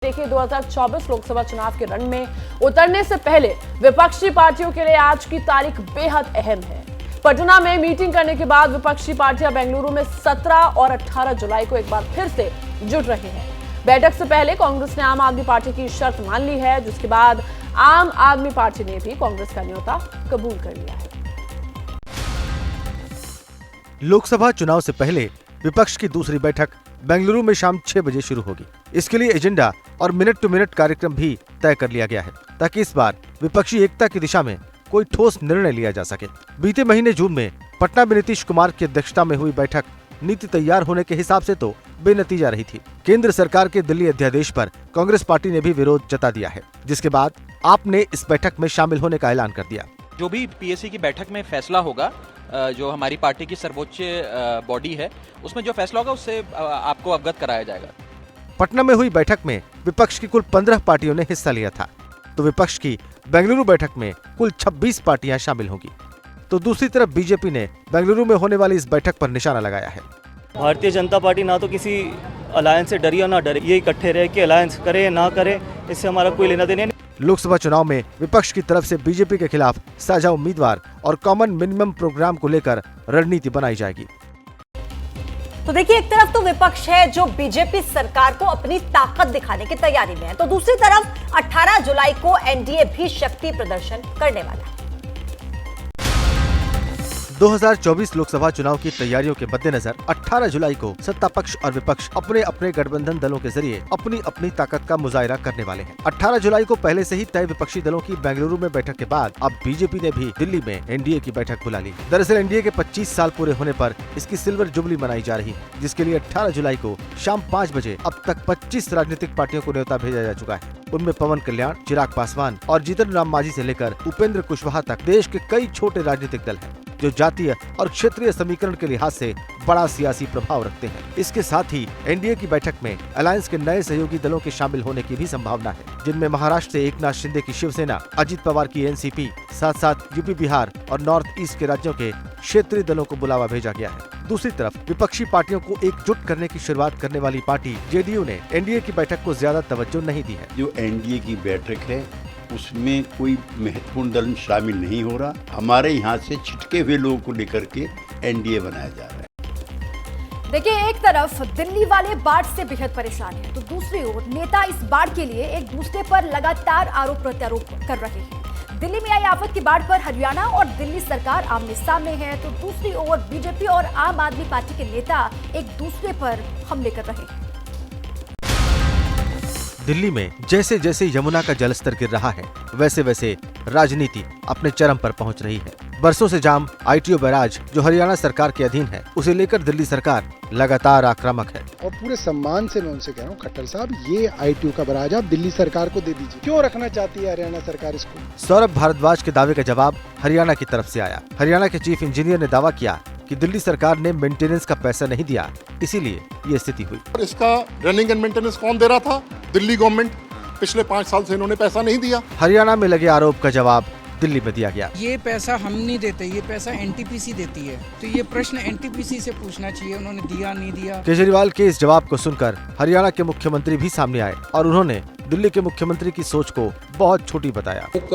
देखिए 2024 लोकसभा चुनाव के रण में उतरने से पहले विपक्षी पार्टियों के लिए आज की तारीख बेहद अहम है। पटना में मीटिंग करने के बाद विपक्षी पार्टियां बेंगलुरु में 17 और 18 जुलाई को एक बार फिर से जुट रही हैं। बैठक से पहले कांग्रेस ने आम आदमी पार्टी की शर्त मान ली है, जिसके बाद आम आदमी पार्टी ने भी कांग्रेस का न्योता कबूल कर लिया है। लोकसभा चुनाव से पहले विपक्ष की दूसरी बैठक बेंगलुरु में शाम 6 बजे शुरू होगी। इसके लिए एजेंडा और मिनट टू मिनट कार्यक्रम भी तय कर लिया गया है, ताकि इस बार विपक्षी एकता की दिशा में कोई ठोस निर्णय लिया जा सके। बीते महीने जून में पटना में नीतीश कुमार की अध्यक्षता में हुई बैठक नीति तैयार होने के हिसाब से तो बेनतीजा रही थी। केंद्र सरकार के दिल्ली अध्यादेश पर कांग्रेस पार्टी ने भी विरोध जता दिया है, जिसके बाद आप ने इस बैठक में शामिल होने का ऐलान कर दिया। जो भी पीएससी की बैठक में फैसला होगा, जो हमारी पार्टी की सर्वोच्च बॉडी है, उसमें जो फैसला होगा उससे आपको अवगत कराया जाएगा। पटना में हुई बैठक में विपक्ष की कुल 15 पार्टियों ने हिस्सा लिया था, तो विपक्ष की बेंगलुरु बैठक में कुल 26 पार्टियां शामिल होंगी। तो दूसरी तरफ बीजेपी ने बेंगलुरु में होने वाली इस बैठक पर निशाना लगाया है। भारतीय जनता पार्टी ना तो किसी अलायंस से डरी और ना डरे, ये इकट्ठे रहे कि अलायंस करे ना करे, इससे हमारा कोई लेना देना नहीं। लोकसभा चुनाव में विपक्ष की तरफ से बीजेपी के खिलाफ साझा उम्मीदवार और कॉमन मिनिमम प्रोग्राम को लेकर रणनीति बनाई जाएगी। तो देखिए, एक तरफ तो विपक्ष है जो बीजेपी सरकार को अपनी ताकत दिखाने की तैयारी में है, तो दूसरी तरफ 18 जुलाई को एनडीए भी शक्ति प्रदर्शन करने वाला है। 2024 लोकसभा चुनाव की तैयारियों के मद्देनजर 18 जुलाई को सत्ता पक्ष और विपक्ष अपने अपने गठबंधन दलों के जरिए अपनी अपनी ताकत का मुजाहिरा करने वाले हैं। 18 जुलाई को पहले से ही तय विपक्षी दलों की बेंगलुरु में बैठक के बाद अब बीजेपी ने भी दिल्ली में एनडीए की बैठक बुला ली। दरअसल एनडीए के 25 साल पूरे होने पर इसकी सिल्वर जुबली मनाई जा रही है, जिसके लिए 18 जुलाई को शाम 5 बजे अब तक 25 राजनीतिक पार्टियों को न्योता भेजा जा चुका है। उनमें पवन कल्याण, चिराग पासवान और जीतन राम मांझी से लेकर उपेंद्र कुशवाहा तक देश के कई छोटे राजनीतिक दल हैं, जो जातीय और क्षेत्रीय समीकरण के लिहाज से बड़ा सियासी प्रभाव रखते हैं। इसके साथ ही एनडीए की बैठक में अलायंस के नए सहयोगी दलों के शामिल होने की भी संभावना है, जिनमें महाराष्ट्र से एकनाथ शिंदे की शिवसेना, अजित पवार की एनसीपी, साथ साथ यूपी, बिहार और नॉर्थ ईस्ट के राज्यों के क्षेत्रीय दलों को बुलावा भेजा गया है। दूसरी तरफ विपक्षी पार्टियों को एकजुट करने की शुरुआत करने वाली पार्टी जेडीयू ने एनडीए की बैठक को ज्यादा तवज्जो नहीं दी है। जो एनडीए की बैठक है उसमें कोई महत्वपूर्ण दल शामिल नहीं हो रहा। हमारे यहाँ से छिटके हुए लोगों को लेकर के एनडीए बनाया जा रहा है। देखिए, एक तरफ दिल्ली वाले बाढ़ से बेहद परेशान हैं, तो दूसरी ओर नेता इस बाढ़ के लिए एक दूसरे पर लगातार आरोप प्रत्यारोप कर रहे हैं। दिल्ली में आई आफत की बाढ़ पर हरियाणा और दिल्ली सरकार आमने सामने है, तो दूसरी ओर बीजेपी और आम आदमी पार्टी के नेता एक दूसरे पर हमले कर रहे हैं। दिल्ली में जैसे जैसे यमुना का जलस्तर गिर रहा है, वैसे वैसे राजनीति अपने चरम पर पहुंच रही है। बरसों से जाम आईटीओ बैराज जो हरियाणा सरकार के अधीन है, उसे लेकर दिल्ली सरकार लगातार आक्रामक है। और पूरे सम्मान से मैं उनसे कह रहा हूँ, खट्टर साहब, ये आईटीओ का बैराज आप दिल्ली सरकार को दे दीजिए। क्यों रखना चाहती है हरियाणा सरकार इसको? सौरभ भारद्वाज के दावे का जवाब हरियाणा की तरफ से आया। हरियाणा के चीफ इंजीनियर ने दावा किया कि दिल्ली सरकार ने मेंटेनेंस का पैसा नहीं दिया, इसीलिए ये स्थिति हुई। और इसका रनिंग एंड मेंटेनेंस कौन दे रहा था? दिल्ली गवर्नमेंट। पिछले 5 साल से इन्होंने पैसा नहीं दिया। हरियाणा में लगे आरोप का जवाब दिल्ली में दिया गया। ये पैसा हम नहीं देते, ये पैसा एनटीपीसी देती है, तो ये प्रश्न एनटीपीसी से पूछना चाहिए, उन्होंने दिया नहीं दिया। केजरीवाल के इस जवाब को सुनकर हरियाणा के मुख्यमंत्री भी सामने आए और उन्होंने दिल्ली के मुख्यमंत्री की सोच को बहुत छोटी बताया। एक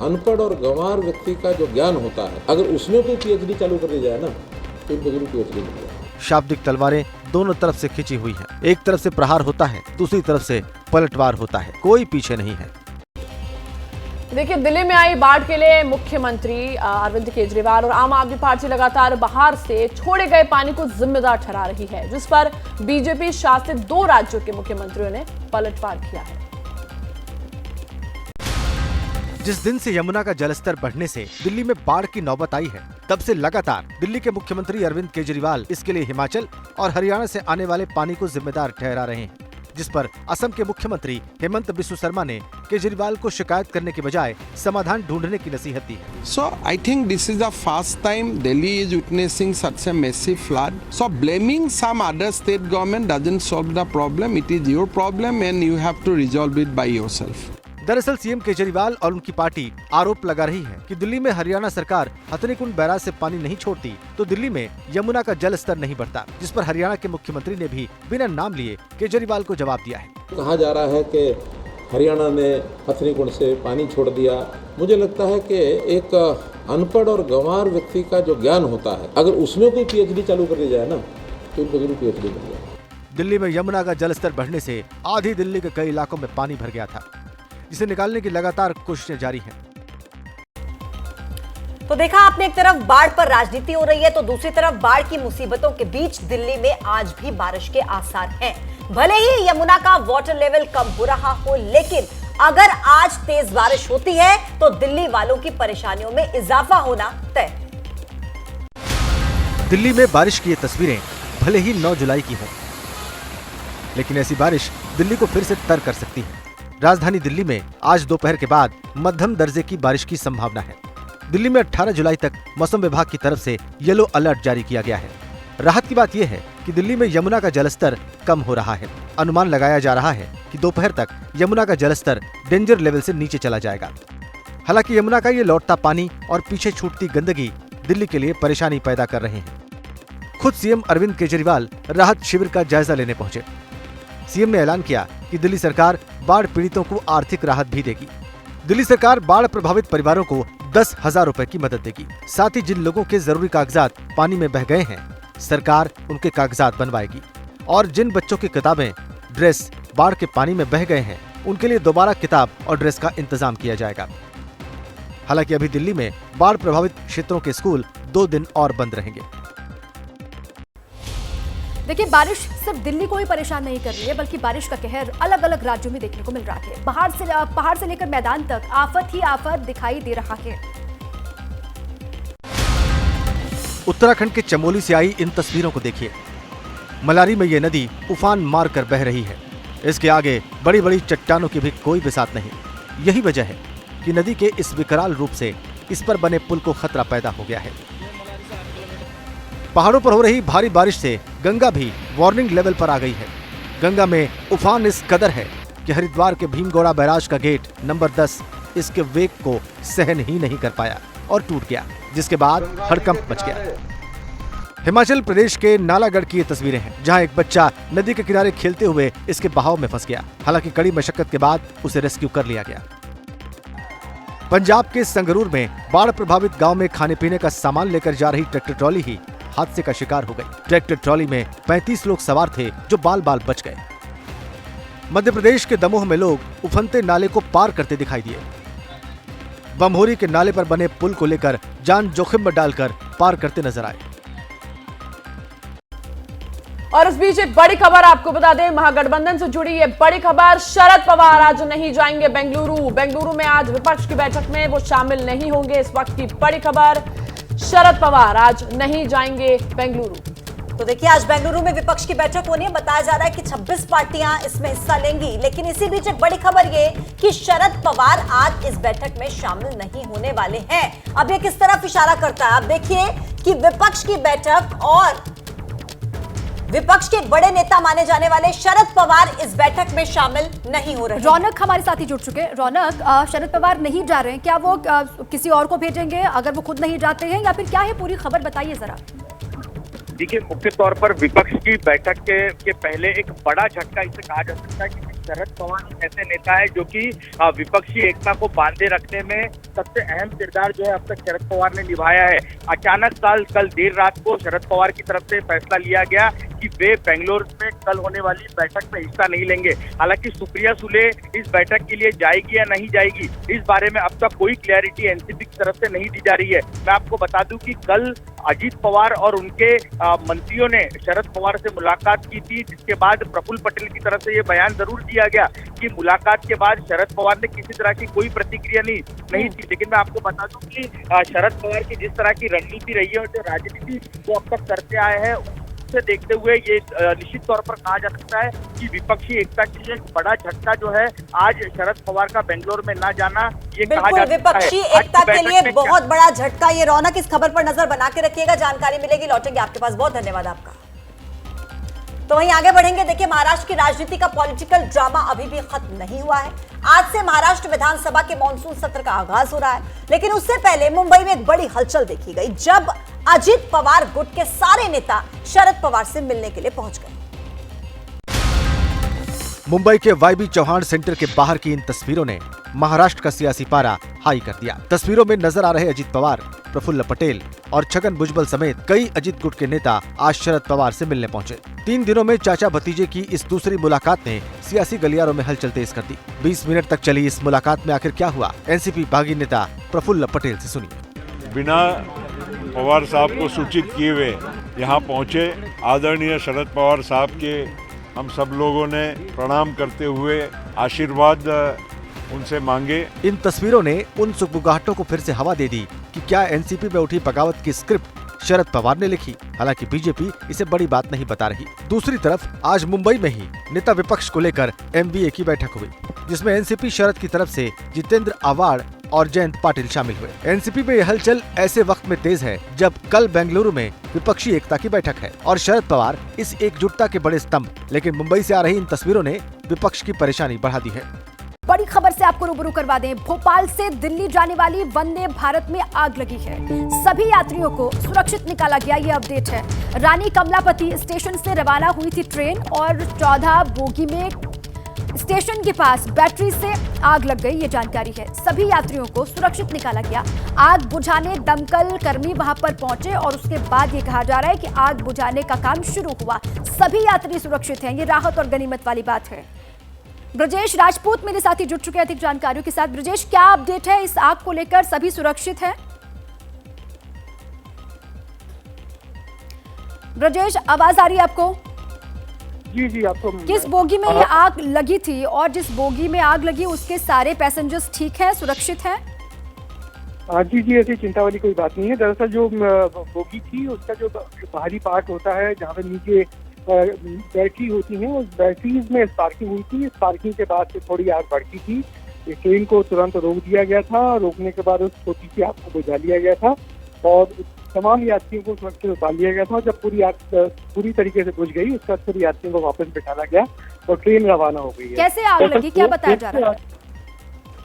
अनपढ़ और गंवार व्यक्ति का जो ज्ञान होता है, अगर उसमें कोई पीएचडी चालू कर दी जाए ना, तो जरूर पीएचडी मिलेगा। शाब्दिक तलवारें दोनों तरफ से खिंची हुई हैं। एक तरफ से प्रहार होता है, दूसरी तरफ से पलटवार होता है, कोई पीछे नहीं है। देखिए, दिल्ली में आई बाढ़ के लिए मुख्यमंत्री अरविंद केजरीवाल और आम आदमी पार्टी लगातार बाहर से छोड़े गए पानी को जिम्मेदार ठहरा रही है, जिस पर बीजेपी शासित 2 राज्यों के मुख्यमंत्रियों ने पलटवार किया है। जिस दिन से यमुना का जलस्तर बढ़ने से दिल्ली में बाढ़ की नौबत आई है, तब से लगातार दिल्ली के मुख्यमंत्री अरविंद केजरीवाल इसके लिए हिमाचल और हरियाणा से आने वाले पानी को जिम्मेदार ठहरा रहे हैं, जिस पर असम के मुख्यमंत्री हेमंत बिस्वा शर्मा ने केजरीवाल को शिकायत करने के बजाय समाधान ढूंढने की नसीहत दी है। So I think this is the first time Delhi is witnessing such a massive flood. So blaming some other state government doesn't solve the problem. It is your problem and you have to resolve it by yourself. दरअसल CM Kejriwal और उनकी party आरोप लगा रही है कि दिल्ली में हरियाणा सरकार हथनीकुंड बैराज से पानी नहीं छोड़ती तो दिल्ली में यमुना का जल स्तर नहीं बढ़ता, जिस पर हरियाणा के मुख्यमंत्री ने भी बिना नाम लिए केजरीवाल को जवाब दिया है। कहा जा रहा है कि हरियाणा ने हथनीकुंड से पानी छोड़ दिया। मुझे लगता है कि एक अनपढ़ और गंवार व्यक्ति का जो ज्ञान होता है, अगर उसमें कोई पीएचडी चालू कर दी जाए ना तो इनको जरूर पीएचडी मिल जाए। दिल्ली में यमुना का जलस्तर बढ़ने से आधी दिल्ली के कई इलाकों में पानी भर गया था, जिसे निकालने की लगातार कोशिशें जारी हैं। तो देखा आपने, एक तरफ बाढ़ पर राजनीति हो रही है तो दूसरी तरफ बाढ़ की मुसीबतों के बीच दिल्ली में आज भी बारिश के आसार हैं। भले ही यमुना का वाटर लेवल कम हो रहा हो, लेकिन अगर आज तेज बारिश होती है तो दिल्ली वालों की परेशानियों में इजाफा होना तय। दिल्ली में बारिश की ये तस्वीरें भले ही 9 जुलाई की हों, लेकिन ऐसी बारिश दिल्ली को फिर से तर कर सकती है। राजधानी दिल्ली में आज दोपहर के बाद मध्यम दर्जे की बारिश की संभावना है। दिल्ली में 18 जुलाई तक मौसम विभाग की तरफ से येलो अलर्ट जारी किया गया है। राहत की बात यह है कि दिल्ली में यमुना का जलस्तर कम हो रहा है। अनुमान लगाया जा रहा है कि दोपहर तक यमुना का जलस्तर डेंजर लेवल से नीचे चला जाएगा। हालांकि यमुना का ये लौटता पानी और पीछे छूटती गंदगी दिल्ली के लिए परेशानी पैदा कर रहे हैं। खुद सीएम अरविंद केजरीवाल राहत शिविर का जायजा लेने पहुंचे। सीएम ने ऐलान किया कि दिल्ली सरकार बाढ़ पीड़ितों को आर्थिक राहत भी देगी। दिल्ली सरकार बाढ़ प्रभावित परिवारों को 10,000 रुपए की मदद देगी। साथ ही जिन लोगों के जरूरी कागजात पानी में बह गए हैं, सरकार उनके कागजात बनवाएगी और जिन बच्चों की किताबें, ड्रेस बाढ़ के पानी में बह गए हैं, उनके लिए दोबारा किताब और ड्रेस का इंतजाम किया जाएगा। हालांकि अभी दिल्ली में बाढ़ प्रभावित क्षेत्रों के स्कूल 2 दिन और बंद रहेंगे। देखिए, बारिश सिर्फ दिल्ली को ही परेशान नहीं कर रही है, बल्कि बारिश का कहर अलग अलग राज्यों में देखने को मिल रहा है। पहाड़ से लेकर मैदान तक आफत ही आफत दिखाई दे रहा है। उत्तराखंड के चमोली से आई इन तस्वीरों को देखिए। मलारी में ये नदी उफान मार कर बह रही है। इसके आगे बड़ी बड़ी चट्टानों की भी कोई बिसात नहीं। यही वजह है कि नदी के इस विकराल रूप से इस पर बने पुल को खतरा पैदा हो गया है। पहाड़ों पर हो रही भारी बारिश से गंगा भी वार्निंग लेवल पर आ गई है। गंगा में उफान इस कदर है कि हरिद्वार के भीमगोड़ा बैराज का गेट नंबर 10 इसके वेग को सहन ही नहीं कर पाया और टूट गया, जिसके बाद हड़कंप मच गया। हिमाचल प्रदेश के नालागढ़ की ये तस्वीरें हैं, जहां एक बच्चा नदी के किनारे खेलते हुए इसके बहाव में फंस गया। हालांकि कड़ी मशक्कत के बाद उसे रेस्क्यू कर लिया गया। पंजाब के संगरूर में बाढ़ प्रभावित गांव में खाने पीने का सामान लेकर जा रही ट्रैक्टर ट्रॉली ही हादसे का शिकार हो गई। ट्रैक्टर ट्रॉली में 35 लोग सवार थे, जो बाल बाल बच गए। मध्य प्रदेश के दमोह में लोग उफनते नाले को पार करते दिखाई दिए। बमहोरी के नाले पर बने पुल को लेकर जान जोखिम में डालकर पार करते नजर आए। और इस बीच एक बड़ी खबर आपको बता दें, महागठबंधन से जुड़ी ये बड़ी खबर। शरद पवार आज नहीं जाएंगे बेंगलुरु में आज विपक्ष की बैठक में वो शामिल नहीं होंगे। इस वक्त की बड़ी खबर, शरद पवार आज नहीं जाएंगे बेंगलुरु। तो देखिए, आज बेंगलुरु में विपक्ष की बैठक होनी है। बताया जा रहा है कि 26 पार्टियां इसमें हिस्सा लेंगी, लेकिन इसी बीच एक बड़ी खबर ये कि शरद पवार आज इस बैठक में शामिल नहीं होने वाले हैं। अब ये किस तरफ इशारा करता है? आप देखिए कि विपक्ष की बैठक और विपक्ष के बड़े नेता माने जाने वाले शरद पवार इस बैठक में शामिल नहीं हो रहे। रौनक हमारे साथ ही जुड़ चुके हैं। रौनक, शरद पवार नहीं जा रहे हैं, क्या वो किसी और को भेजेंगे अगर वो खुद नहीं जाते हैं, या फिर क्या है पूरी खबर, बताइए जरा। देखिए, मुख्य तौर पर विपक्ष की बैठक के पहले एक बड़ा झटका इसे कहा जा सकता है कि शरद पवार ऐसे नेता है जो कि विपक्षी एकता को बांधे रखने में सबसे अहम किरदार जो है अब तक शरद पवार ने निभाया है। अचानक कल देर रात को शरद पवार की तरफ से फैसला लिया गया कि वे बेंगलोर में कल होने वाली बैठक में हिस्सा नहीं लेंगे। हालांकि सुप्रिया सुले इस बैठक के लिए जाएगी या नहीं जाएगी, इस बारे में अब तक कोई क्लैरिटी एनसीपी की तरफ से नहीं दी जा रही है। मैं आपको बता दूं कि कल अजीत पवार और उनके मंत्रियों ने शरद पवार से मुलाकात की थी, जिसके बाद प्रफुल्ल पटेल की तरफ से ये बयान जरूर दिया गया कि मुलाकात के बाद शरद पवार ने किसी तरह की कोई प्रतिक्रिया नहीं थी। लेकिन मैं आपको बता दूं कि शरद पवार की जिस तरह की रणनीति रही है और जो राजनीति वो अब तक करते आए हैं, से देखते हुए ये निश्चित तौर पर कहा जा सकता है कि विपक्षी एकता के लिए एक बड़ा झटका जो है आज शरद पवार का बेंगलोर में ना जाना, ये कहा जा सकता है। विपक्षी एकता के लिए बहुत बड़ा झटका। ये रौनक, इस खबर पर नजर बना के रखिएगा, जानकारी मिलेगी, लौटेंगे आपके पास। बहुत धन्यवाद आपका। तो वहीं आगे बढ़ेंगे। देखिए, महाराष्ट्र की राजनीति का पॉलिटिकल ड्रामा अभी भी खत्म नहीं हुआ है। आज से महाराष्ट्र विधानसभा के मॉनसून सत्र का आगाज हो रहा है, लेकिन उससे पहले मुंबई में एक बड़ी हलचल देखी गई जब अजित पवार गुट के सारे नेता शरद पवार से मिलने के लिए पहुंच गए। मुंबई के वाईबी चौहान सेंटर के बाहर की इन तस्वीरों ने महाराष्ट्र का सियासी पारा हाई कर दिया। तस्वीरों में नजर आ रहे अजित पवार, प्रफुल्ल पटेल और छगन भुजबल समेत कई अजित गुट के नेता आज शरद पवार से मिलने पहुंचे। 3 दिनों में चाचा भतीजे की इस दूसरी मुलाकात ने सियासी गलियारों में हलचल तेज कर दी। 20 मिनट तक चली इस मुलाकात में आखिर क्या हुआ, एनसीपी बागी नेता प्रफुल्ल पटेल से सुनिए। बिना पवार साहब को सूचित किए हुए यहाँ पहुँचे आदरणीय शरद पवार साहब के हम सब लोगों ने प्रणाम करते हुए आशीर्वाद उनसे मांगे। इन तस्वीरों ने उन सुगबुगाहटों को फिर से हवा दे दी कि क्या एनसीपी में उठी बगावत की स्क्रिप्ट शरद पवार ने लिखी। हालांकि बीजेपी इसे बड़ी बात नहीं बता रही। दूसरी तरफ आज मुंबई में ही नेता विपक्ष को लेकर एमवीए की बैठक हुई, जिसमें एनसीपी शरद की तरफ से जितेंद्र आवाड़ और जयंत पाटिल शामिल हुए। एनसीपी में यह हलचल ऐसे वक्त में तेज है जब कल बेंगलुरु में विपक्षी एकता की बैठक है और शरद पवार इस एकजुटता के बड़े स्तंभ। लेकिन मुंबई से आ रही इन तस्वीरों ने विपक्ष की परेशानी बढ़ा दी है। बड़ी खबर से आपको रूबरू करवा दें, भोपाल से दिल्ली जाने वाली वंदे भारत में आग लगी है। सभी यात्रियों को सुरक्षित निकाला गया, ये अपडेट है। रानी कमलापति स्टेशन से रवाना हुई थी ट्रेन और 14 बोगी में स्टेशन के पास बैटरी से आग लग गई, ये जानकारी है। सभी यात्रियों को सुरक्षित निकाला गया। आग बुझाने दमकल कर्मी वहां पर पहुंचे और उसके बाद ये कहा जा रहा है कि आग बुझाने का काम शुरू हुआ। सभी यात्री सुरक्षित हैं, ये राहत और गनीमत वाली बात है। ब्रजेश राजपूत मेरे साथी जुड़ चुके हैं अधिक जानकारियों के साथ। ब्रजेश, क्या अपडेट है इस आग को लेकर? सभी सुरक्षित हैं? ब्रजेश, आवाज आ रही है आपको? जी आपको। किस बोगी में ये आग लगी थी और जिस बोगी में आग लगी उसके सारे पैसेंजर्स ठीक हैं, सुरक्षित हैं? जी ऐसी चिंता वाली कोई बात नहीं है। दरअसल जो बोगी थी उसका जो बाहरी पार्ट होता है जहाँ पे नीचे बैटरी होती है, उस बैटरीज में स्पार्किंग हुई थी। स्पार्किंग के बाद से थोड़ी आग बढ़ती थी। ट्रेन को तुरंत रोक दिया गया था। रोकने के बाद उस छोटी सी आग को बुझा लिया गया था और तमाम यात्रियों को सुरक्षित उतार लिया गया था। जब पूरी आग पूरी तरीके से बुझ गई उसके बाद सभी यात्रियों को वापस बिठाना गया और ट्रेन रवाना हो गई है। कैसे आग लगी, क्या बताया जा रहा है?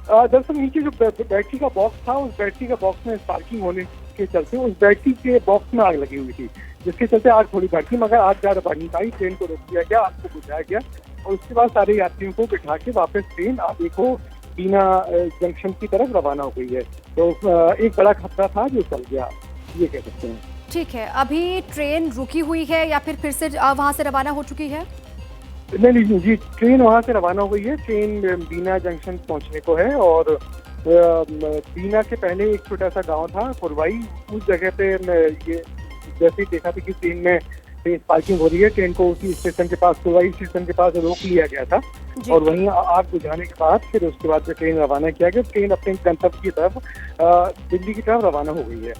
दरअसल नीचे जो बैटरी का बॉक्स था, उस बैटरी का बॉक्स में स्पार्किंग होने के चलते उस बैटरी के बॉक्स में आग लगी हुई थी, जिसके चलते आग थोड़ी बढ़ थी, मगर आग ज्यादा बढ़ नहीं पाई। ट्रेन को रोक दिया गया, आग को बुझाया गया और उसके बाद सारे यात्रियों को बिठा के वापस ट्रेन आगे को बीना जंक्शन की तरफ रवाना हो गई है। तो एक बड़ा खतरा था जो चल गया, ये कह सकते हैं। ठीक है, अभी ट्रेन रुकी हुई है या फिर से वहां से रवाना हो चुकी है? नहीं जी, ट्रेन वहां से रवाना हो गई है। ट्रेन बीना जंक्शन पहुंचने को है और बीना के पहले एक छोटा सा गांव था कुरवाई, उस जगह पे ये जैसे ही देखा था कि ट्रेन में पार्किंग हो रही है, ट्रेन को उसी स्टेशन के पास, कुरवाई स्टेशन के पास रोक लिया गया था और वहीं आग बुझाने के बाद फिर उसके बाद ट्रेन रवाना किया गया। ट्रेन अपने गंतव्य की तरफ दिल्ली की तरफ रवाना हो गई है।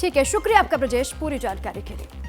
ठीक है, शुक्रिया आपका ब्रजेश पूरी जानकारी के लिए।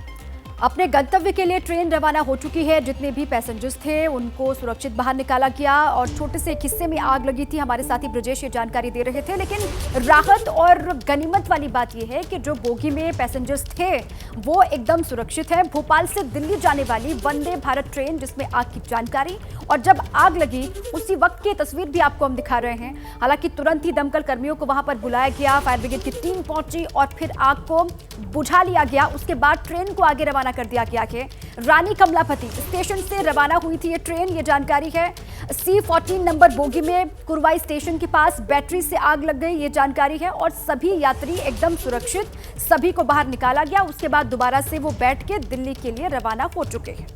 अपने गंतव्य के लिए ट्रेन रवाना हो चुकी है। जितने भी पैसेंजर्स थे उनको सुरक्षित बाहर निकाला गया और छोटे से एक हिस्से में आग लगी थी। हमारे साथी ब्रजेश ये जानकारी दे रहे थे। लेकिन राहत और गनीमत वाली बात यह है कि जो बोगी में पैसेंजर्स थे वो एकदम सुरक्षित है। भोपाल से दिल्ली जाने वाली वंदे भारत ट्रेन जिसमें आग की जानकारी और जब आग लगी उसी वक्त की तस्वीर भी आपको हम दिखा रहे हैं। हालांकि तुरंत ही दमकल कर्मियों को वहां पर बुलाया गया, फायर ब्रिगेड की टीम पहुंची और फिर आग को बुझा लिया गया। उसके बाद ट्रेन को आगे रवाना कर दिया गया कि रानी कमलापति स्टेशन से रवाना हुई थी ये ट्रेन, ये जानकारी है। C14 नंबर बोगी में कुरवाई स्टेशन के पास बैटरी से आग लग गई, ये जानकारी है और सभी यात्री एकदम सुरक्षित, सभी को बाहर निकाला गया। उसके बाद दोबारा से वो बैठ के दिल्ली के लिए रवाना हो चुके हैं।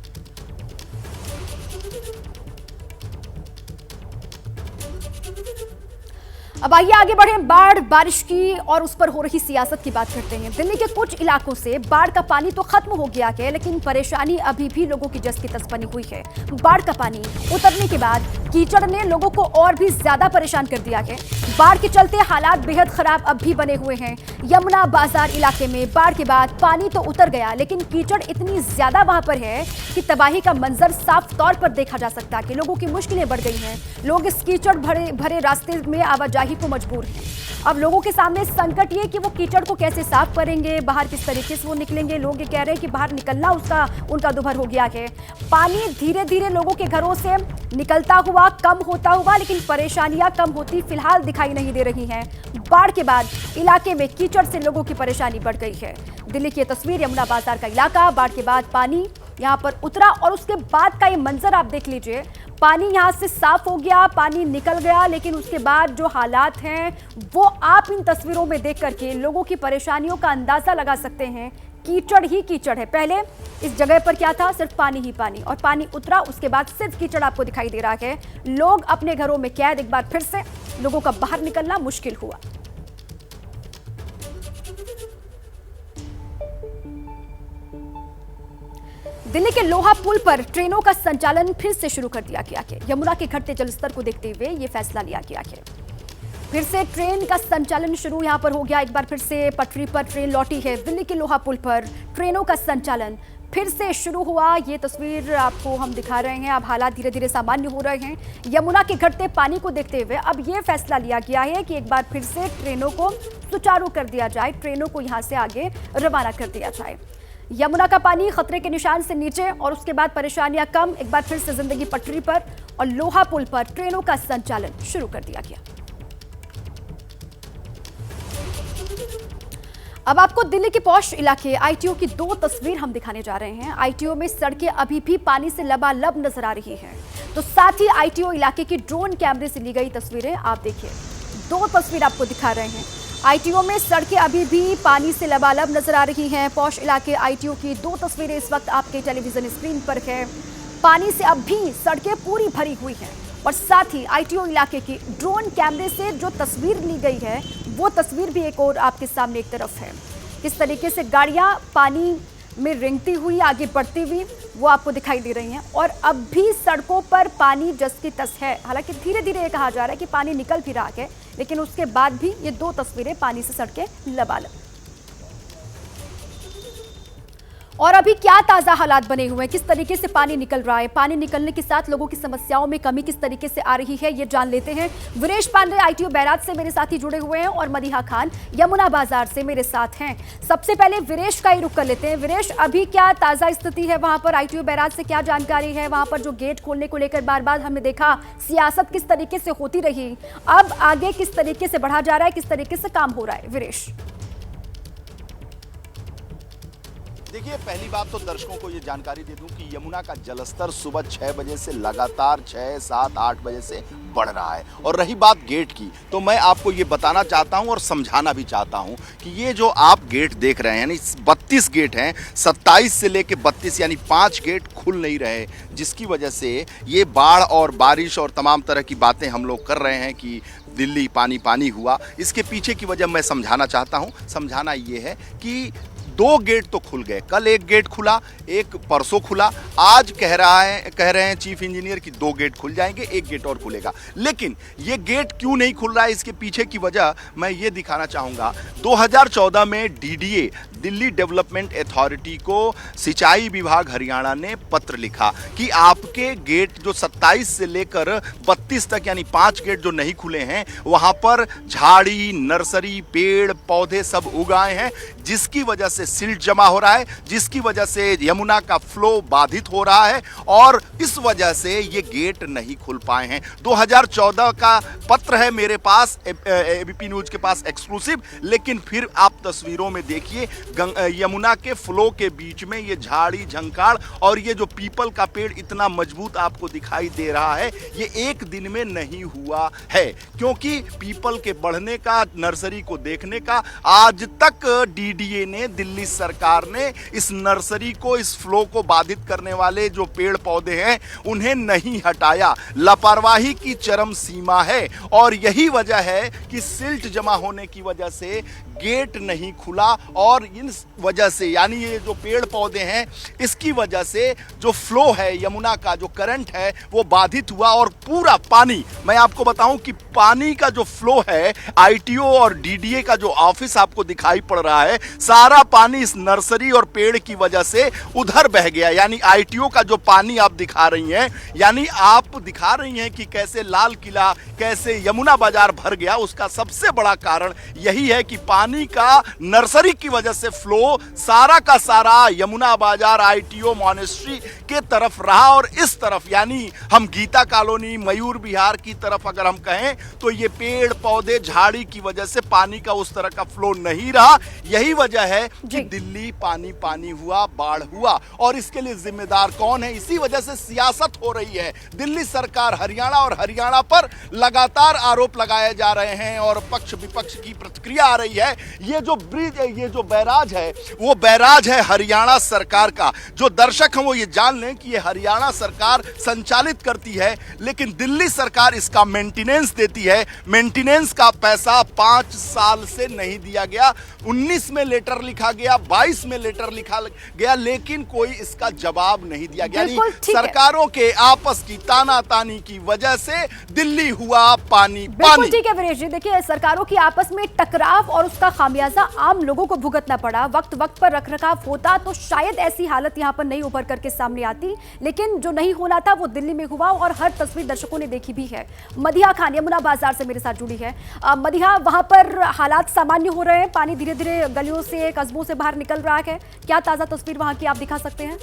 अब आइए आगे बढ़ें, बाढ़ बारिश की और उस पर हो रही सियासत की बात करते हैं। दिल्ली के कुछ इलाकों से बाढ़ का पानी तो खत्म हो गया है, लेकिन परेशानी अभी भी लोगों की जस की तस बनी हुई है। बाढ़ का पानी उतरने के बाद कीचड़ ने लोगों को और भी ज्यादा परेशान कर दिया है। बाढ़ के चलते हालात बेहद खराब अब भी बने हुए हैं। यमुना बाजार इलाके में बाढ़ के बाद पानी तो उतर गया, लेकिन कीचड़ इतनी ज्यादा वहां पर है कि तबाही का मंजर साफ तौर पर देखा जा सकता है कि लोगों की मुश्किलें बढ़ गई हैं। लोग इस कीचड़ भरे रास्ते में आवाजाही को मजबूर हैं। अब लोगों के सामने संकट ये कि वो कीचड़ को कैसे साफ करेंगे, बाहर किस तरीके से वो निकलेंगे। लोग ये कह रहे हैं कि बाहर निकलना उनका दुभर हो गया है। पानी धीरे धीरे लोगों के घरों से निकलता हुआ, कम होता हुआ, लेकिन परेशानियां कम होती फिलहाल दिखाई नहीं दे रही हैं। बाढ़ के बाद इलाके में कीचड़ से लोगों की परेशानी बढ़ गई है। दिल्ली की तस्वीर, यमुना बाजार का इलाका, बाढ़ के बाद पानी यहां पर उतरा और उसके बाद का ये मंजर आप देख लीजिए। पानी यहां से साफ हो गया, पानी निकल गया, लेकिन उसके बाद जो हालात हैं वो आप इन तस्वीरों में देख करके लोगों की परेशानियों का अंदाजा लगा सकते हैं। कीचड़ ही कीचड़ है। पहले इस जगह पर क्या था, सिर्फ पानी ही पानी, और पानी उतरा उसके बाद सिर्फ कीचड़ आपको दिखाई दे रहा है। लोग अपने घरों में कैद, एक बार फिर से लोगों का बाहर निकलना मुश्किल हुआ। दिल्ली के लोहा पुल पर ट्रेनों का संचालन फिर से शुरू कर दिया गया है। यमुना के घटते जलस्तर को देखते हुए यह फैसला लिया गया है। फिर से ट्रेन का संचालन शुरू यहां पर हो गया। एक बार फिर से पटरी पर ट्रेन लौटी है। दिल्ली के लोहा पुल पर ट्रेनों का संचालन फिर से शुरू हुआ। ये तस्वीर आपको हम दिखा रहे हैं। अब हालात धीरे धीरे सामान्य हो रहे हैं। यमुना के घटते पानी को देखते हुए अब ये फैसला लिया गया है कि एक बार फिर से ट्रेनों को सुचारू कर दिया जाए, ट्रेनों को यहां से आगे रवाना कर दिया जाए। यमुना का पानी खतरे के निशान से नीचे और उसके बाद परेशानियां कम। एक बार फिर से जिंदगी पटरी पर और लोहा पुल पर ट्रेनों का संचालन शुरू कर दिया गया। अब आपको दिल्ली के पॉश इलाके आईटीओ की दो तस्वीर हम दिखाने जा रहे हैं। आईटीओ में सड़कें अभी भी पानी से लबालब नजर आ रही हैं, तो साथ ही आईटीओ इलाके की ड्रोन कैमरे से ली गई तस्वीरें आप देखिए। दो तस्वीर आपको दिखा रहे हैं। आईटीओ में सड़कें अभी भी पानी से लबालब नजर आ रही हैं। पॉश इलाके आईटीओ की दो तस्वीरें इस वक्त आपके टेलीविजन स्क्रीन पर है। पानी से अब भी सड़कें पूरी भरी हुई हैं और साथ ही आईटीओ इलाके की ड्रोन कैमरे से जो तस्वीर ली गई है वो तस्वीर भी एक और आपके सामने एक तरफ है। किस तरीके से गाड़ियां पानी में रेंगती हुई आगे बढ़ती हुई वो आपको दिखाई दे रही हैं और अब भी सड़कों पर पानी जस की तस है। हालांकि धीरे धीरे ये कहा जा रहा है कि पानी निकल भी रहा है, लेकिन उसके बाद भी ये दो तस्वीरें पानी से सड़कें लबालब। और अभी क्या ताजा हालात बने हुए हैं, किस तरीके से पानी निकल रहा है, पानी निकलने के साथ लोगों की समस्याओं में कमी किस तरीके से आ रही है, ये जान लेते हैं। वीरेश पांडे आईटीओ बैराज से मेरे साथी जुड़े हुए हैं और मदीहा खान यमुना बाजार से मेरे साथ हैं। सबसे पहले वीरेश का ही रुख कर लेते हैं। वीरेश, अभी क्या ताजा स्थिति है वहां पर, आईटीओ बैराज से क्या जानकारी है? वहां पर जो गेट खोलने को लेकर बार बार हमने देखा सियासत किस तरीके से होती रही, अब आगे किस तरीके से बढ़ा जा रहा है, किस तरीके से काम हो रहा है? वीरेश, देखिए, पहली बात तो दर्शकों को ये जानकारी दे दूं कि यमुना का जलस्तर सुबह 6 बजे से लगातार 6, 7, 8 बजे से बढ़ रहा है। और रही बात गेट की, तो मैं आपको ये बताना चाहता हूं और समझाना भी चाहता हूं कि ये जो आप गेट देख रहे हैं, यानी 32 गेट हैं, 27 से लेके 32 यानी 5 गेट खुल नहीं रहे, जिसकी वजह से ये बाढ़ और बारिश और तमाम तरह की बातें हम लोग कर रहे हैं कि दिल्ली पानी पानी हुआ। इसके पीछे की वजह मैं समझाना चाहता हूँ। समझाना ये है कि 2 गेट तो खुल गए। कल एक गेट खुला, एक परसों खुला। आज कह रहे हैं चीफ इंजीनियर कि 2 गेट खुल जाएंगे, एक गेट और खुलेगा। लेकिन ये गेट क्यों नहीं खुल रहा है, इसके पीछे की वजह मैं ये दिखाना चाहूँगा। 2014 में डीडीए, दिल्ली डेवलपमेंट अथॉरिटी को सिंचाई विभाग हरियाणा ने पत्र लिखा कि आपके गेट जो 27 से लेकर 32 तक यानी 5 गेट जो नहीं खुले हैं, वहाँ पर झाड़ी, नर्सरी, पेड़ पौधे सब उगाए हैं, जिसकी वजह से सिल्ट जमा हो रहा है, जिसकी वजह से यमुना का फ्लो बाधित हो रहा है और इस वजह से ये गेट नहीं खुल पाए हैं। 2014 का पत्र है मेरे पास, एबीपी न्यूज के पास एक्सक्लूसिव। लेकिन फिर आप तस्वीरों में देखिए, यमुना के फ्लो के बीच में ये झाड़ी झंकाड़ और ये जो पीपल का पेड़ इतना मजबूत आपको दिखाई दे रहा है, ये एक दिन में नहीं हुआ है, क्योंकि पीपल के बढ़ने का, नर्सरी को देखने का आज तक डीडीए ने, दिल्ली सरकार ने इस नर्सरी को, इस फ्लो को बाधित करने वाले जो पेड़ पौधे हैं उन्हें नहीं हटाया। लापरवाही की चरम सीमा है और यही वजह है कि सिल्ट जमा होने की वजह से गेट नहीं खुला और इन वजह से, यानी ये जो पेड़ पौधे हैं इसकी वजह से जो फ्लो है यमुना का, जो करंट है वो बाधित हुआ और पूरा पानी, मैं आपको बताऊं कि पानी का जो फ्लो है, आईटीओ और डीडीए का जो ऑफिस आपको दिखाई पड़ रहा है, सारा पानी इस नर्सरी और पेड़ की वजह से उधर बह गया। यानी आईटीओ का जो पानी आप दिखा रही हैं, यानी आप दिखा रही हैं कि कैसे लाल किला, कैसे यमुना बाजार भर गया, उसका सबसे बड़ा कारण यही है कि पानी का नर्सरी की वजह से फ्लो सारा का सारा यमुना बाजार, आईटीओ, मॉनेस्ट्री के तरफ रहा। और इस तरफ यानी हम गीता कॉलोनी, मयूर विहार की तरफ अगर हम कहें तो ये पेड़ पौधे झाड़ी की वजह से पानी का उस तरह का फ्लो नहीं रहा। यही वजह है कि दिल्ली पानी पानी हुआ, बाढ़ हुआ। और इसके लिए जिम्मेदार कौन है? इसी वजह से सियासत हो रही है। दिल्ली सरकार हरियाणा और हरियाणा पर लगातार आरोप लगाए जा रहे हैं और पक्ष विपक्ष की प्रतिक्रिया आ रही है। ये जो ब्रिज है, ये जो बैराज है, वो बैराज है हरियाणा सरकार का। जो दर्शक हैं वो ये जान लें कि ये हरियाणा सरकार संचालित करती है, लेकिन दिल्ली सरकार इसका मेंटेनेंस देती है। मेंटेनेंस का पैसा 5 साल से नहीं दिया गया। 19 में लेटर लिखा गया, 22 में लेटर लिखा गया, लेकिन कोई इसका जवाब नहीं दिया गया। सरकारों के आपस की तानातानी की वजह से दिल्ली हुआ पानी पानी। ठीक है वीरेश जी, देखिए सरकारों की आपस में टकराव और उसका खामियाजा आम लोगों को भुगतना पड़ा। वक्त वक्त पर रखरखाव होता तो शायद ऐसी हालत यहाँ पर नहीं उभर करके सामने आती, लेकिन जो नहीं होना था वो दिल्ली में हुआ और हर तस्वीर दर्शकों ने देखी भी है। मदिहा खान यमुना बाजार से मेरे साथ जुड़ी है। मदिहा, वहां पर हालात सामान्य हो रहे हैं, पानी धीरे धीरे गलियों से, कस्बों से बाहर निकल रहा है, क्या ताजा तस्वीर वहां की आप दिखा सकते हैं?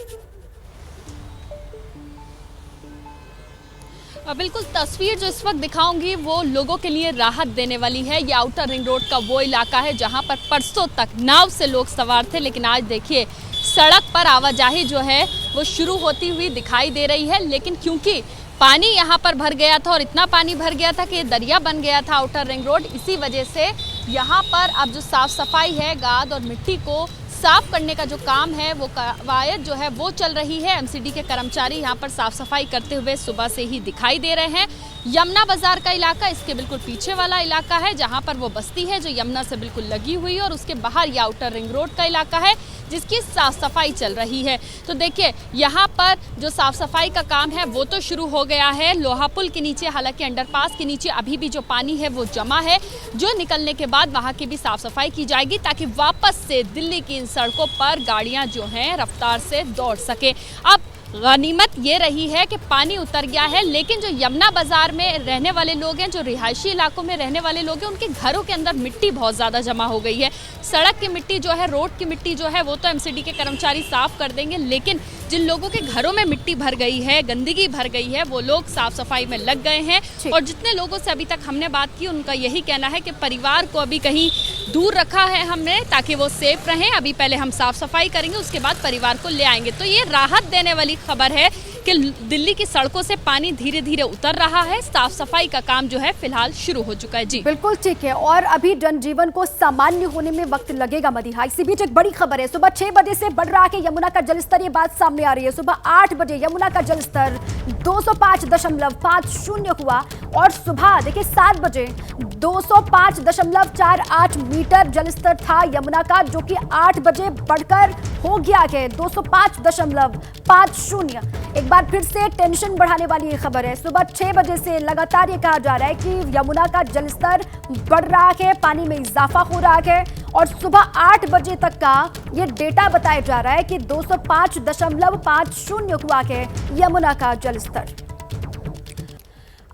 बिल्कुल, तस्वीर जो इस वक्त दिखाऊंगी वो लोगों के लिए राहत देने वाली है। ये आउटर रिंग रोड का वो इलाका है जहां पर परसों तक नाव से लोग सवार थे, लेकिन आज देखिए सड़क पर आवाजाही जो है वो शुरू होती हुई दिखाई दे रही है। लेकिन क्योंकि पानी यहाँ पर भर गया था और इतना पानी भर गया था कि दरिया बन गया था आउटर रिंग रोड, इसी वजह से यहाँ पर अब जो साफ सफाई है, गाद और मिट्टी को साफ करने का जो काम है वो कवायद जो है वो चल रही है। एमसीडी के कर्मचारी यहाँ पर साफ सफाई करते हुए सुबह से ही दिखाई दे रहे हैं। यमुना बाजार का इलाका इसके बिल्कुल पीछे वाला इलाका है जहाँ पर वो बस्ती है जो यमुना से बिल्कुल लगी हुई है, और उसके बाहर ये आउटर रिंग रोड का इलाका है जिसकी साफ सफाई चल रही है। तो देखिए यहाँ पर जो साफ सफाई का काम है वो तो शुरू हो गया है। लोहा पुल के नीचे, हालांकि अंडरपास के नीचे अभी भी जो पानी है वो जमा है, जो निकलने के बाद वहाँ की भी साफ सफाई की जाएगी ताकि वापस से दिल्ली की इन सड़कों पर गाड़ियाँ जो हैं रफ्तार से दौड़ सके। अब गनीमत ये रही है कि पानी उतर गया है, लेकिन जो यमुना बाजार में रहने वाले लोग हैं, जो रिहायशी इलाकों में रहने वाले लोग हैं, उनके घरों के अंदर मिट्टी बहुत ज़्यादा जमा हो गई है। सड़क की मिट्टी जो है, रोड की मिट्टी जो है वो तो एमसीडी के कर्मचारी साफ कर देंगे, लेकिन जिन लोगों के घरों में मिट्टी भर गई है, गंदगी भर गई है, वो लोग साफ सफाई में लग गए हैं। और जितने लोगों से अभी तक हमने बात की उनका यही कहना है कि परिवार को अभी कहीं दूर रखा है हमने ताकि वो सेफ रहें। अभी पहले हम साफ सफाई करेंगे, उसके बाद परिवार को ले आएंगे। तो ये राहत देने वाली खबर है कि दिल्ली की सड़कों से पानी धीरे धीरे उतर रहा है। साफ सफाई का काम जो है फिलहाल शुरू हो चुका है। जी बिल्कुल ठीक है, और अभी जनजीवन को सामान्य होने में वक्त लगेगा मदिहा। इसी बीच एक बड़ी खबर है, सुबह 6 बजे से बढ़ रहा है यमुना का जलस्तर, ये बात सामने आ रही है। सुबह 8 बजे यमुना का जलस्तर 205.50 हुआ और सुबह देखिए 7 बजे 205.48 मीटर जलस्तर था यमुना का, जो कि 8 बजे बढ़कर हो गया है 205.50। एक बार फिर से टेंशन बढ़ाने वाली ये खबर है। सुबह 6 बजे से लगातार ये कहा जा रहा है कि यमुना का जलस्तर बढ़ रहा है, पानी में इजाफा हो रहा है, और सुबह 8 बजे तक का ये डेटा बताया जा रहा है कि 205.50 हुआ है यमुना का जलस्तर।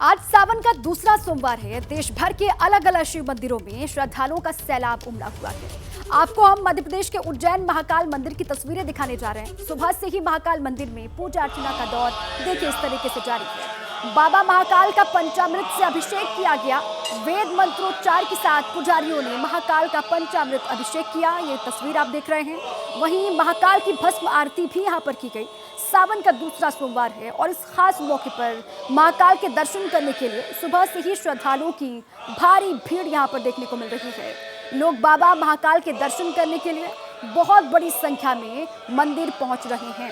आज सावन का दूसरा सोमवार है। देश भर के अलग अलग शिव मंदिरों में श्रद्धालुओं का सैलाब उमड़ा हुआ है। आपको हम मध्य प्रदेश के उज्जैन महाकाल मंदिर की तस्वीरें दिखाने जा रहे हैं। सुबह से ही महाकाल मंदिर में पूजा अर्चना का दौर देखिए इस तरीके से जारी है। बाबा महाकाल का पंचामृत से अभिषेक किया गया। वेद मंत्रोच्चार के साथ पुजारियों ने महाकाल का पंचामृत अभिषेक किया, ये तस्वीर आप देख रहे हैं। वहीं महाकाल की भस्म आरती भी यहाँ पर की गई। सावन का दूसरा सोमवार है और इस खास मौके पर महाकाल के दर्शन करने के लिए सुबह से ही श्रद्धालुओं की भारी भीड़ यहाँ पर देखने को मिल रही है। लोग बाबा महाकाल के दर्शन करने के लिए बहुत बड़ी संख्या में मंदिर पहुँच रहे हैं।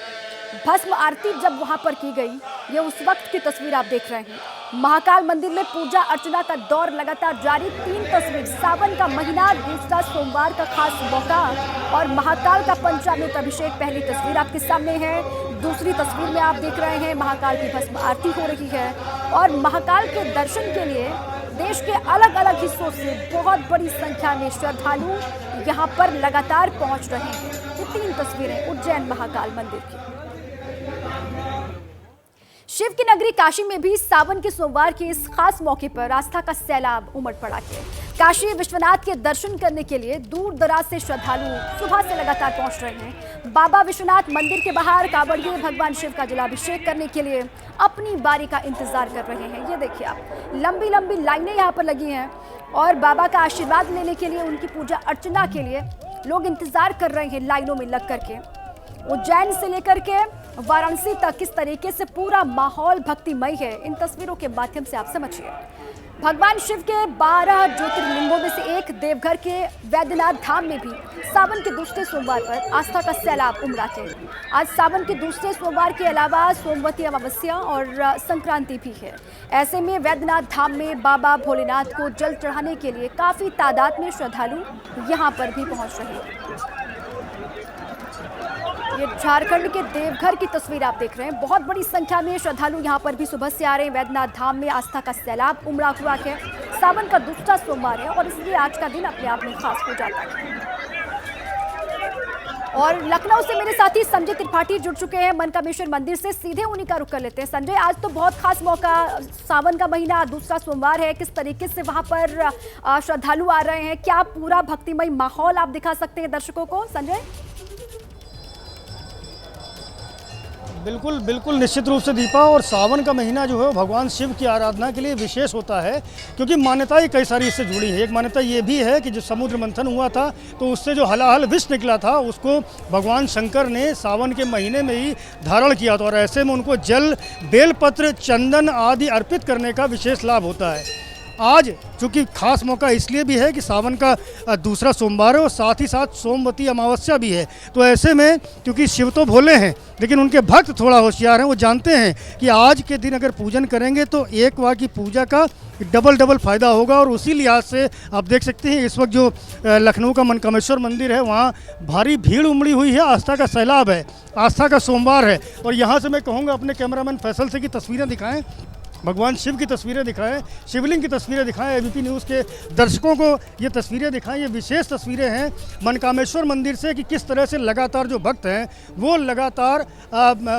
भस्म आरती जब वहां पर की गई, ये उस वक्त की तस्वीर आप देख रहे हैं। महाकाल मंदिर में पूजा अर्चना का दौर लगातार जारी। 3 तस्वीर, सावन का महीना, दूसरा सोमवार का खास मौका और महाकाल का पंचामृत अभिषेक। पहली तस्वीर आपके सामने है। दूसरी तस्वीर में आप देख रहे हैं महाकाल की भस्म आरती हो रही है और महाकाल के दर्शन के लिए देश के अलग अलग हिस्सों से बहुत बड़ी संख्या में श्रद्धालु यहाँ पर लगातार पहुंच रहे हैं। ये 3 तस्वीरें उज्जैन महाकाल मंदिर की। शिव की नगरी काशी में भी सावन के सोमवार के इस खास मौके पर आस्था का सैलाब उमड़ पड़ा है। काशी विश्वनाथ के दर्शन करने के लिए दूर दराज से श्रद्धालु सुबह से लगातार पहुंच रहे हैं। बाबा विश्वनाथ मंदिर के बाहर कांवड़िए भगवान शिव का जलाभिषेक करने के लिए अपनी बारी का इंतजार कर रहे हैं। ये देखिए आप, लंबी लंबी लाइनें यहाँ पर लगी हैं और बाबा का आशीर्वाद लेने के लिए, उनकी पूजा अर्चना के लिए लोग इंतजार कर रहे हैं लाइनों में लग करके। उज्जैन से लेकर के वाराणसी तक किस तरीके से पूरा माहौल भक्तिमय है, इन तस्वीरों के माध्यम से आप समझिए। भगवान शिव के 12 ज्योतिर्लिंगों में से एक देवघर के वैद्यनाथ धाम में भी सावन के दूसरे सोमवार पर आस्था का सैलाब उमड़ा है। आज सावन के दूसरे सोमवार के अलावा सोमवती अमावस्या और संक्रांति भी है। ऐसे में वैद्यनाथ धाम में बाबा भोलेनाथ को जल चढ़ाने के लिए काफी तादाद में श्रद्धालु यहाँ पर भी पहुँच रहे हैं। ये झारखंड के देवघर की तस्वीर आप देख रहे हैं। बहुत बड़ी संख्या में श्रद्धालु यहाँ पर भी सुबह से आ रहे हैं। वैद्यनाथ धाम में आस्था का सैलाब उमड़ा हुआ है। सावन का दूसरा सोमवार है और इसलिए आज का दिन अपने आप में खास हो जाता है। और लखनऊ से मेरे साथी संजय त्रिपाठी जुड़ चुके हैं मनकामेश्वर मंदिर से। सीधे उन्हीं का रुख कर लेते हैं। संजय, आज तो बहुत खास मौका, सावन का महीना, दूसरा सोमवार है, किस तरीके से वहां पर श्रद्धालु आ रहे हैं, क्या पूरा भक्तिमय माहौल आप दिखा सकते हैं दर्शकों को? संजय। बिल्कुल बिल्कुल, निश्चित रूप से दीपा। और सावन का महीना जो है भगवान शिव की आराधना के लिए विशेष होता है, क्योंकि मान्यताएं कई सारी इससे जुड़ी हैं। एक मान्यता ये भी है कि जो समुद्र मंथन हुआ था तो उससे जो हलाहल विष निकला था उसको भगवान शंकर ने सावन के महीने में ही धारण किया था और ऐसे में उनको जल, बेलपत्र, चंदन आदि अर्पित करने का विशेष लाभ होता है। आज चूँकि खास मौका इसलिए भी है कि सावन का दूसरा सोमवार है और साथ ही साथ सोमवती अमावस्या भी है। तो ऐसे में क्योंकि शिव तो भोले हैं लेकिन उनके भक्त थोड़ा होशियार हैं। वो जानते हैं कि आज के दिन अगर पूजन करेंगे तो एक बार की पूजा का डबल फ़ायदा होगा। और उसी लिहाज से आप देख सकते हैं इस वक्त जो लखनऊ का मनकामेश्वर मंदिर है वहाँ भारी भीड़ उमड़ी हुई है। आस्था का सैलाब है, आस्था का सोमवार है। और यहाँ से मैं कहूँगा अपने कैमरामैन फैसल से की तस्वीरें दिखाएँ, भगवान शिव की तस्वीरें दिखाएं, शिवलिंग की तस्वीरें दिखाएं, एबीपी न्यूज़ के दर्शकों को ये तस्वीरें दिखाएं। ये विशेष तस्वीरें हैं मनकामेश्वर मंदिर से कि किस तरह से लगातार जो भक्त हैं वो लगातार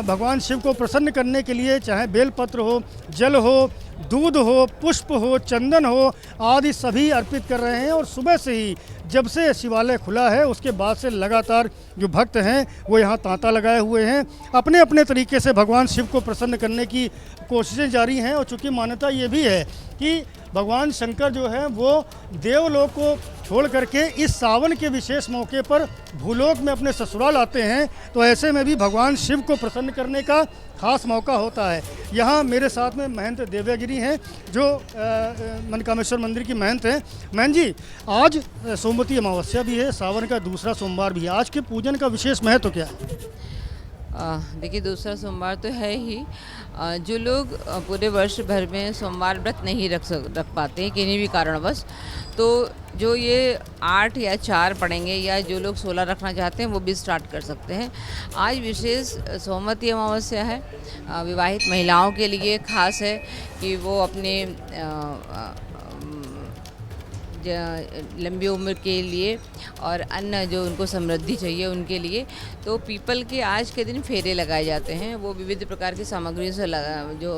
भगवान शिव को प्रसन्न करने के लिए चाहे बेलपत्र हो, जल हो, दूध हो, पुष्प हो, चंदन हो आदि सभी अर्पित कर रहे हैं। और सुबह से ही जब से शिवालय खुला है उसके बाद से लगातार जो भक्त हैं वो यहाँ तांता लगाए हुए हैं। अपने अपने तरीके से भगवान शिव को प्रसन्न करने की कोशिशें जारी हैं। और चूँकि मान्यता ये भी है कि भगवान शंकर जो है वो देवलोक को छोड़ करके इस सावन के विशेष मौके पर भूलोक में अपने ससुराल आते हैं, तो ऐसे में भी भगवान शिव को प्रसन्न करने का खास मौका होता है। यहाँ मेरे साथ में महंत देवयागिरी हैं जो मनकामेश्वर मंदिर की महंत हैं। महंत जी, आज सोमवती अमावस्या भी है, सावन का दूसरा सोमवार भी है, आज के पूजन का विशेष महत्व क्या है? देखिए, दूसरा सोमवार तो है ही। जो लोग पूरे वर्ष भर में सोमवार व्रत नहीं रख पाते हैं किन्हीं भी कारणवश, तो जो ये 8 या 4 पढ़ेंगे या जो लोग 16 रखना चाहते हैं वो भी स्टार्ट कर सकते हैं। आज विशेष सोमवती अमावस्या है, विवाहित महिलाओं के लिए खास है कि वो अपने लंबी उम्र के लिए और अन्य जो उनको समृद्धि चाहिए उनके लिए, तो पीपल के आज के दिन फेरे लगाए जाते हैं। वो विविध प्रकार की सामग्रियों से जो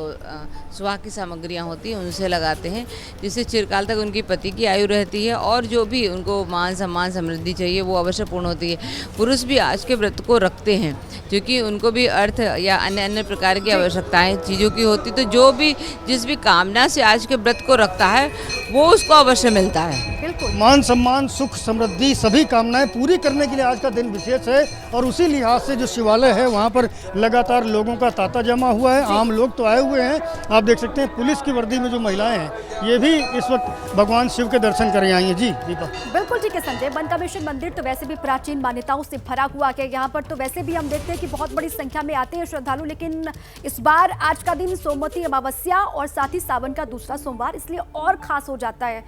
सुहाग की सामग्रियां होती हैं उनसे लगाते हैं, जिससे चिरकाल तक उनकी पति की आयु रहती है और जो भी उनको मान सम्मान समृद्धि चाहिए वो अवश्य पूर्ण होती है। पुरुष भी आज के व्रत को रखते हैं क्योंकि उनको भी अर्थ या अन्य अन्य प्रकार की आवश्यकताएं चीज़ों की होती, तो जो भी जिस भी कामना से आज के व्रत को रखता है वो उसको अवश्य मिलता है। बिल्कुल, मान सम्मान, सुख, समृद्धि सभी कामनाएं पूरी करने के लिए आज का दिन विशेष है। और उसी लिहाज से जो शिवालय है वहाँ पर लगातार लोगों का तांता जमा हुआ है। आम लोग तो आए हुए हैं, आप देख सकते हैं पुलिस की वर्दी में जो महिलाएं हैं ये भी इस वक्त भगवान शिव के दर्शन करने आई हैं। जी दीपा। बिल्कुल ठीक है संजय। मनकामेश्वर मंदिर तो वैसे भी प्राचीन मान्यताओं से भरा हुआ है। यहाँ पर तो वैसे भी हम देखते हैं कि बहुत बड़ी संख्या में आते हैं श्रद्धालु, लेकिन इस बार आज का दिन सोमवती अमावस्या और साथ ही सावन का दूसरा सोमवार इसलिए और खास हो जाता है।